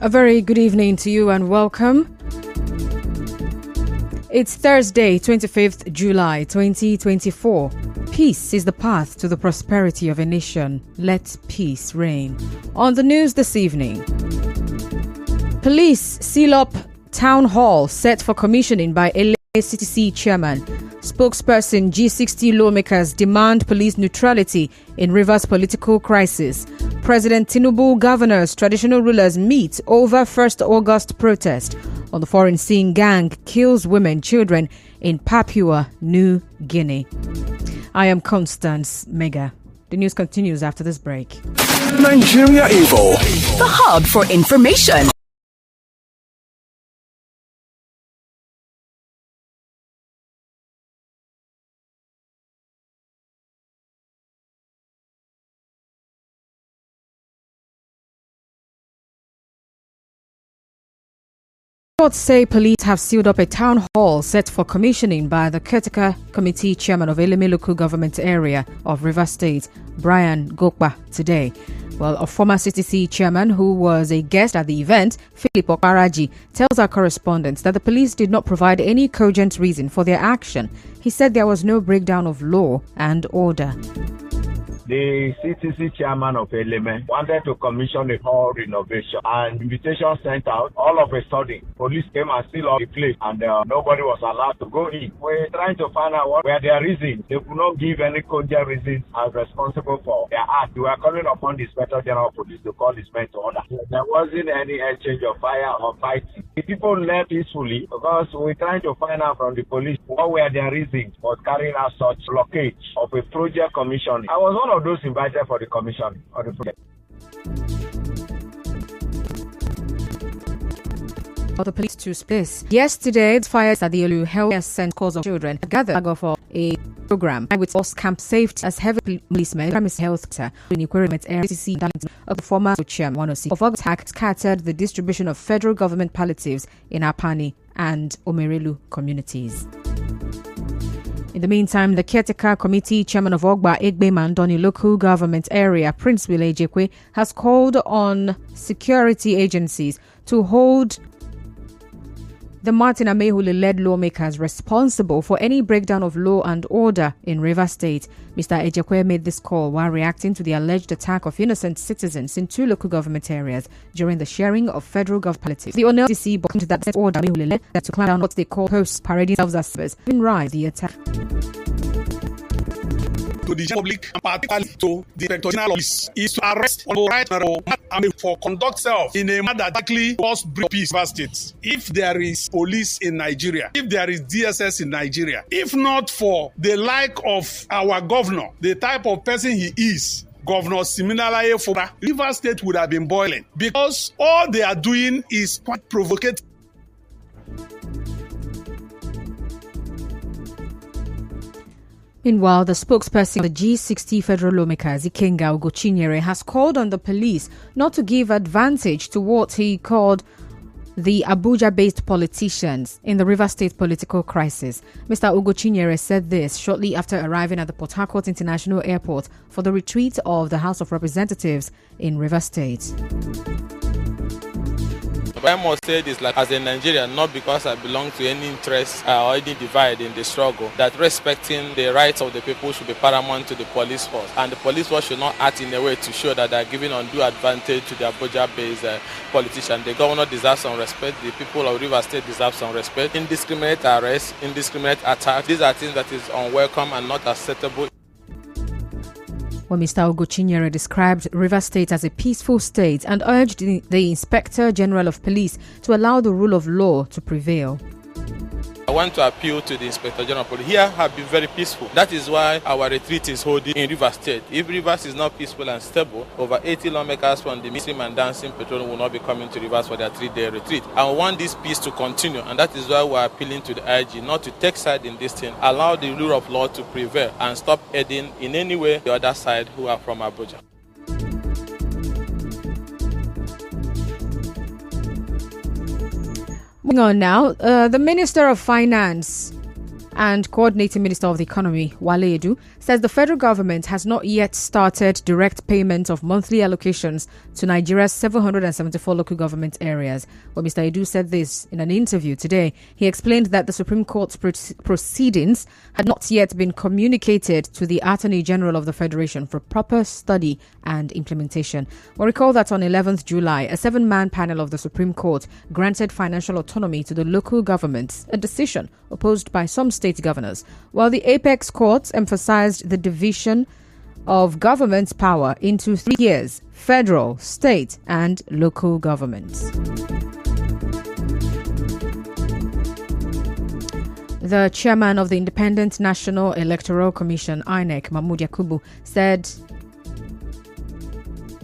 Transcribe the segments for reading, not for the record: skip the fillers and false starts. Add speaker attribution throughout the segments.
Speaker 1: A very good evening to you and welcome. It's Thursday, 25th July 2024. Peace is the path to the prosperity of a nation. Let peace reign. On the news this evening, police seal up town hall set for commissioning by LACTC chairman. Spokesperson G60 lawmakers demand police neutrality in Rivers political crisis. President Tinubu governors, traditional rulers meet over 1st August protest. On the foreign scene, gang kills women, children in Papua New Guinea. I am Constance Mega. The news continues after this break.
Speaker 2: Nigeria Info,
Speaker 3: the hub for information.
Speaker 1: Reports say police have sealed up a town hall set for commissioning by the caretaker committee chairman of Eleme local government area of Rivers State, Brian Gokpa, today. Well, a former CTC chairman who was a guest at the event, Philip Okaraji, tells our correspondents that the police did not provide any cogent reason for their action. He said there was no breakdown of law and order.
Speaker 4: The CTC chairman of Eleme wanted to commission a hall renovation, and invitation sent out. All of a sudden, police came and sealed up the place, and nobody was allowed to go in. We're trying to find out what were their reasons. They could not give any cogent reasons as responsible for their act. We were calling upon the Inspector General of Police to call his men to order. There wasn't any exchange of fire or fighting. The people left peacefully because we're trying to find out from the police what were their reasons for carrying out such blockage of a project commission. I was one of those invited for the commission of the project.
Speaker 1: For the police to space. Yesterday, fires at the Olu Health Center cause of children gathered for a program with force camp safety as heavy policemen premise health sector in equipment area of the former chairman of attack scattered the distribution of federal government palliatives in Apani and Omerelu communities. In the meantime, the caretaker committee chairman of Ogba Egbe Mandoni local government area, Prince Wile Ejekwe, has called on security agencies to hold the Martin Amehule-led lawmakers responsible for any breakdown of law and order in Rivers State. Mr. Ejekwe made this call while reacting to the alleged attack of innocent citizens in 2 local government areas during the sharing of federal government palliatives. The ONLCC brought that order Amehule-led to clamp down what they call posts parading themselves as service. In rise the attack.
Speaker 5: To the public and particularly to the Inspector General of Police is to arrest for conduct self in a manner that actually cause peace in Rivers State. If there is police in Nigeria, if there is DSS in Nigeria, if not for the like of our governor, the type of person he is, Governor Siminalaye Fubara, Rivers State would have been boiling because all they are doing is quite provocative.
Speaker 1: Meanwhile, the spokesperson of the G60 federal lawmakers, Ikenga Ugochinyere, has called on the police not to give advantage to what he called the Abuja-based politicians in the Rivers State political crisis. Mr. Ugochinyere said this shortly after arriving at the Port Harcourt International Airport for the retreat of the House of Representatives in Rivers State.
Speaker 6: I must say this, like as a Nigerian, not because I belong to any interest or any divide in the struggle, that respecting the rights of the people should be paramount to the police force. And the police force should not act in a way to show that they are giving undue advantage to the Abuja-based politician. The governor deserves some respect. The people of Rivers State deserve some respect. Indiscriminate arrest, indiscriminate attack. These are things that is unwelcome and not acceptable.
Speaker 1: Well, Mr. Ugochinyere described Rivers State as a peaceful state and urged the Inspector General of Police to allow the rule of law to prevail.
Speaker 6: I want to appeal to the Inspector General of Police. Here have been very peaceful. That is why our retreat is holding in Rivers State. If Rivers is not peaceful and stable, over 80 lawmakers from the Muslim and Dancing Patrol will not be coming to Rivers for their 3-day retreat. And we want this peace to continue, and that is why we are appealing to the IG not to take side in this thing, allow the rule of law to prevail, and stop aiding in any way the other side who are from Abuja.
Speaker 1: Moving on now, the Minister of Finance and Coordinating Minister of the Economy, Wale Edu, says the federal government has not yet started direct payment of monthly allocations to Nigeria's 774 local government areas. When Mr. Edu said this in an interview today, he explained that the Supreme Court's proceedings had not yet been communicated to the Attorney General of the Federation for proper study and implementation. We'll recall that on 11th July, a 7-man panel of the Supreme Court granted financial autonomy to the local governments, a decision opposed by some state governors, while the Apex Court emphasized the division of government power into 3 tiers: federal, state, and local governments. The chairman of the Independent National Electoral Commission, INEC, Mahmood Yakubu, said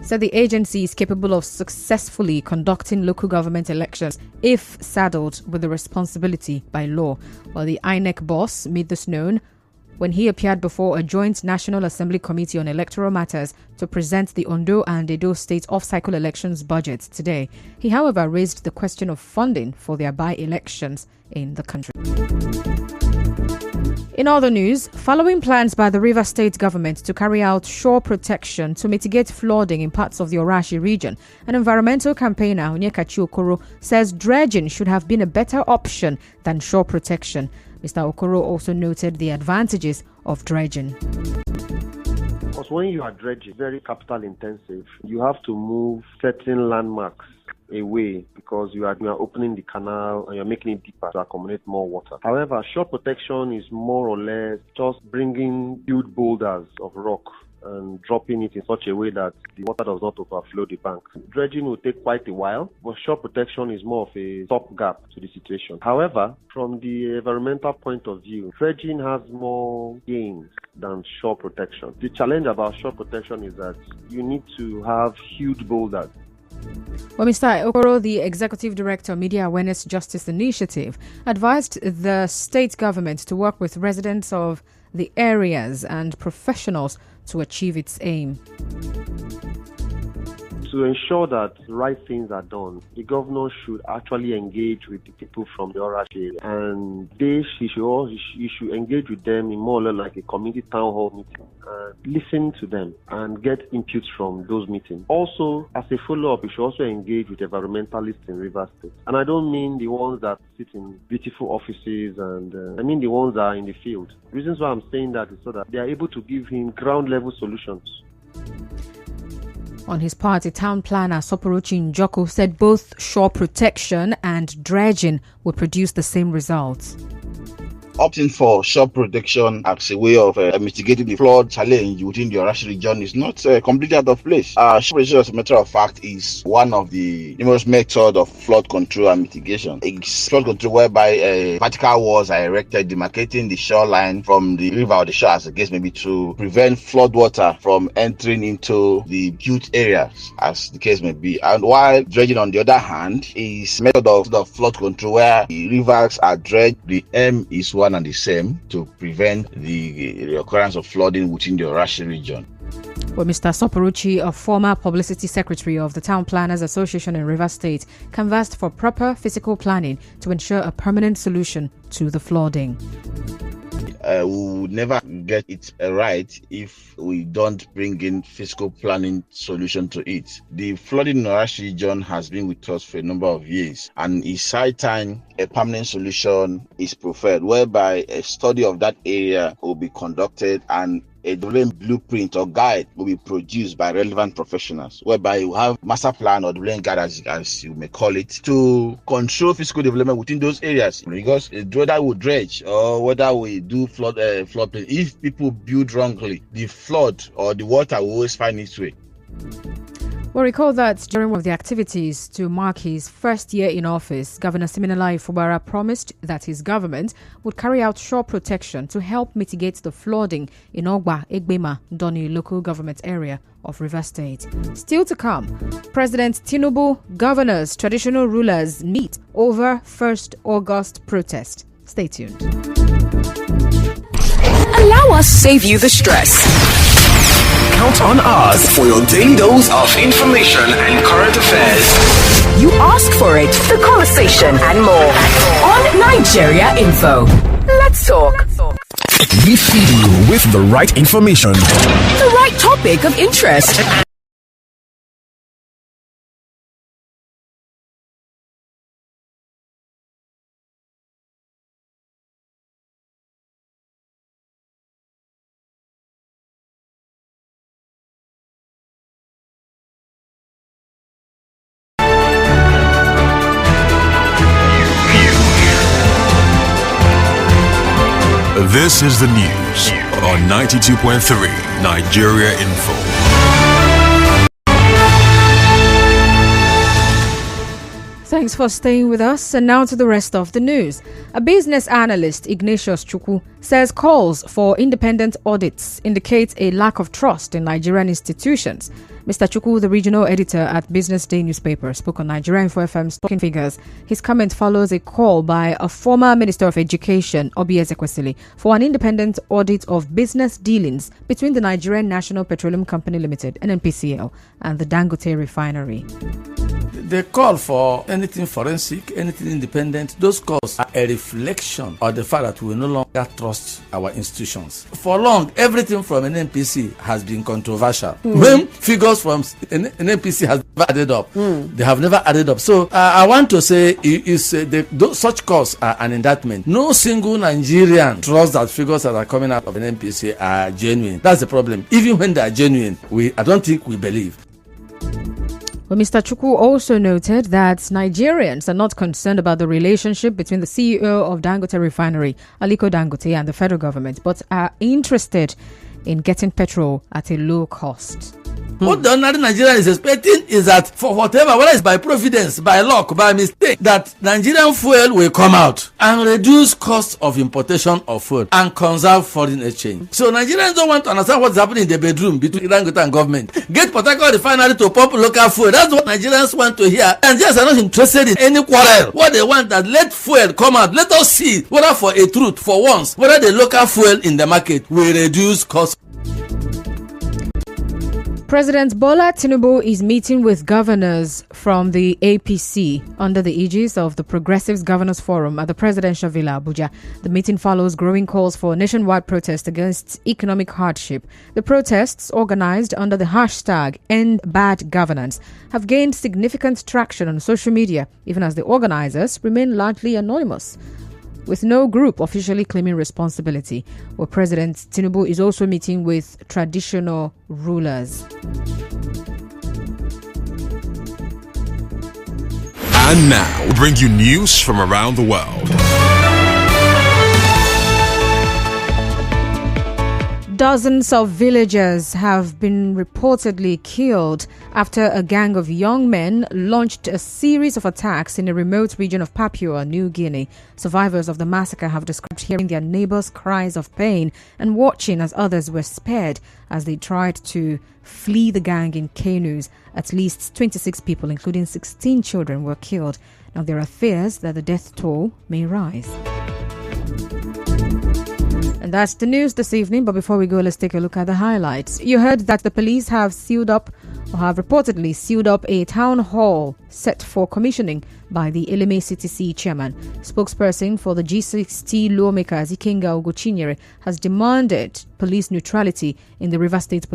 Speaker 1: the agency is capable of successfully conducting local government elections if saddled with the responsibility by law. While the INEC boss made this known when he appeared before a joint National Assembly Committee on Electoral Matters to present the Ondo and Edo State off-cycle elections budgets today. He, however, raised the question of funding for their by-elections in the country. In other news, following plans by the Rivers State government to carry out shore protection to mitigate flooding in parts of the Orashi region, an environmental campaigner, Onyekachi Okoro, says dredging should have been a better option than shore protection. Mr. Okoro also noted the advantages of dredging.
Speaker 7: Because when you are dredging, very capital intensive, you have to move certain landmarks away because you are opening the canal and you're making it deeper to accommodate more water. However, shore protection is more or less just bringing huge boulders of rock and dropping it in such a way that the water does not overflow the bank. Dredging will take quite a while, but shore protection is more of a stopgap to the situation. However, from the environmental point of view, dredging has more gains than shore protection. The challenge about shore protection is that you need to have huge boulders.
Speaker 1: Well, Mr. Okoro, the Executive Director, Media Awareness Justice Initiative, advised the state government to work with residents of the areas and professionals to achieve its aim.
Speaker 7: To ensure that the right things are done, the governor should actually engage with the people from the Orashi area, and he should engage with them in more or less like a community town hall meeting, listen to them and get inputs from those meetings. Also, as a follow-up, he should also engage with environmentalists in Rivers State. And I don't mean the ones that sit in beautiful offices, and I mean the ones that are in the field. The reasons why I'm saying that is so that they are able to give him ground-level solutions.
Speaker 1: On his part, a town planner, Soporuchi Njoko, said both shore protection and dredging would produce the same results.
Speaker 8: Opting for shore protection as a way of mitigating the flood challenge within the Orashi region is not completely out of place. Shore protection, as a matter of fact, is one of the numerous methods of flood control and mitigation. It's flood control whereby vertical walls are erected demarcating the shoreline from the river or the shore, as the case may be, to prevent flood water from entering into the built areas, as the case may be. And while dredging, on the other hand, is a method of flood control where the rivers are dredged. The aim is one and the same, to prevent the occurrence of flooding within the Orashi region.
Speaker 1: Well, Mr. Soporuchi, a former publicity secretary of the Town Planners Association in Rivers State, canvassed for proper physical planning to ensure a permanent solution to the flooding.
Speaker 8: We will never get it right if we don't bring in fiscal planning solution to it. The flooding in the Orashi region has been with us for a number of years, and it's high time a permanent solution is preferred, whereby a study of that area will be conducted and a development blueprint or guide will be produced by relevant professionals, whereby you have master plan or development guide, as you may call it, to control physical development within those areas. Because whether we dredge or whether we do flood, if people build wrongly, the flood or the water will always find its way.
Speaker 1: Well, recall that during one of the activities to mark his first year in office, Governor Siminalayi Fubara promised that his government would carry out shore protection to help mitigate the flooding in Ogba, Egbema, Doni local government area of Rivers State. Still to come, President Tinubu, governors, traditional rulers meet over 1st August protest. Stay tuned.
Speaker 3: Allow us save you the stress.
Speaker 2: Count on us for your daily dose of information and current affairs.
Speaker 3: You ask for it, the conversation and more on Nigeria Info. Let's talk.
Speaker 2: We feed you with the right information.
Speaker 3: The right topic of interest.
Speaker 9: This is the news on 92.3 Nigeria Info.
Speaker 1: Thanks for staying with us. And now to the rest of the news. A business analyst, Ignatius Chukwu, says calls for independent audits indicate a lack of trust in Nigerian institutions. Mr. Chukwu, the regional editor at Business Day newspaper, spoke on Nigeria Info FM's Talking Figures. His comment follows a call by a former Minister of Education, Obi Ezekwesili, for an independent audit of business dealings between the Nigerian National Petroleum Company Limited, NNPCL, and the Dangote Refinery.
Speaker 10: The call for anything forensic, anything independent, those calls are a reflection of the fact that we no longer trust our institutions. For long, everything from an NPC has been controversial. When figures from an NPC has never added up, they have never added up. So I want to say such calls are an indictment. No single Nigerian trusts that figures that are coming out of an NPC are genuine. That's the problem. Even when they are genuine, I don't think we believe.
Speaker 1: Well, Mr. Chukwu also noted that Nigerians are not concerned about the relationship between the CEO of Dangote Refinery, Aliko Dangote, and the federal government, but are interested in getting petrol at a low cost.
Speaker 10: What the ordinary Nigerian is expecting is that for whatever, whether it's by providence, by luck, by mistake, that Nigerian fuel will come out and reduce cost of importation of fuel and conserve foreign exchange. So Nigerians don't want to understand what's happening in the bedroom between Dangote and government. Get Port Harcourt refinery to pump local fuel. That's what Nigerians want to hear. Nigerians are not interested in any quarrel. What they want that let fuel come out. Let us see whether for a truth, for once, whether the local fuel in the market will reduce cost.
Speaker 1: President Bola Tinubu is meeting with governors from the APC under the aegis of the Progressives Governors Forum at the Presidential Villa, Abuja. The meeting follows growing calls for nationwide protest against economic hardship. The protests, organized under the hashtag End Bad Governance, have gained significant traction on social media, even as the organizers remain largely anonymous, with no group officially claiming responsibility. Well, President Tinubu is also meeting with traditional rulers.
Speaker 9: And now, we bring you news from around the world.
Speaker 1: Dozens of villagers have been reportedly killed after a gang of young men launched a series of attacks in a remote region of Papua New Guinea. Survivors of the massacre have described hearing their neighbors' cries of pain and watching as others were spared as they tried to flee the gang in canoes. At least 26 people, including 16 children, were killed. Now there are fears that the death toll may rise. And that's the news this evening. But before we go, let's take a look at the highlights. You heard that the police have reportedly sealed up a town hall set for commissioning by the Eleme CTC chairman. Spokesperson for the G60 lawmakers, Ikenga Ogochinyere, has demanded police neutrality in the Rivers State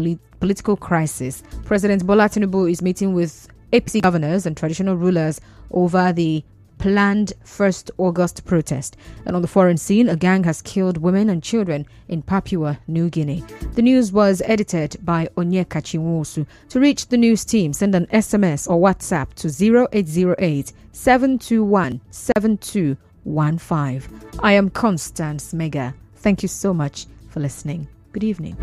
Speaker 1: political crisis. President Bola Tinubu is meeting with APC governors and traditional rulers over the planned 1st August protest. And on the foreign scene, a gang has killed women and children in Papua New Guinea. The news was edited by Onyeka Chinwosu. To reach the news team, send an SMS or WhatsApp to 0808 721 7215. I am Constance Mega. Thank you so much for listening. Good evening.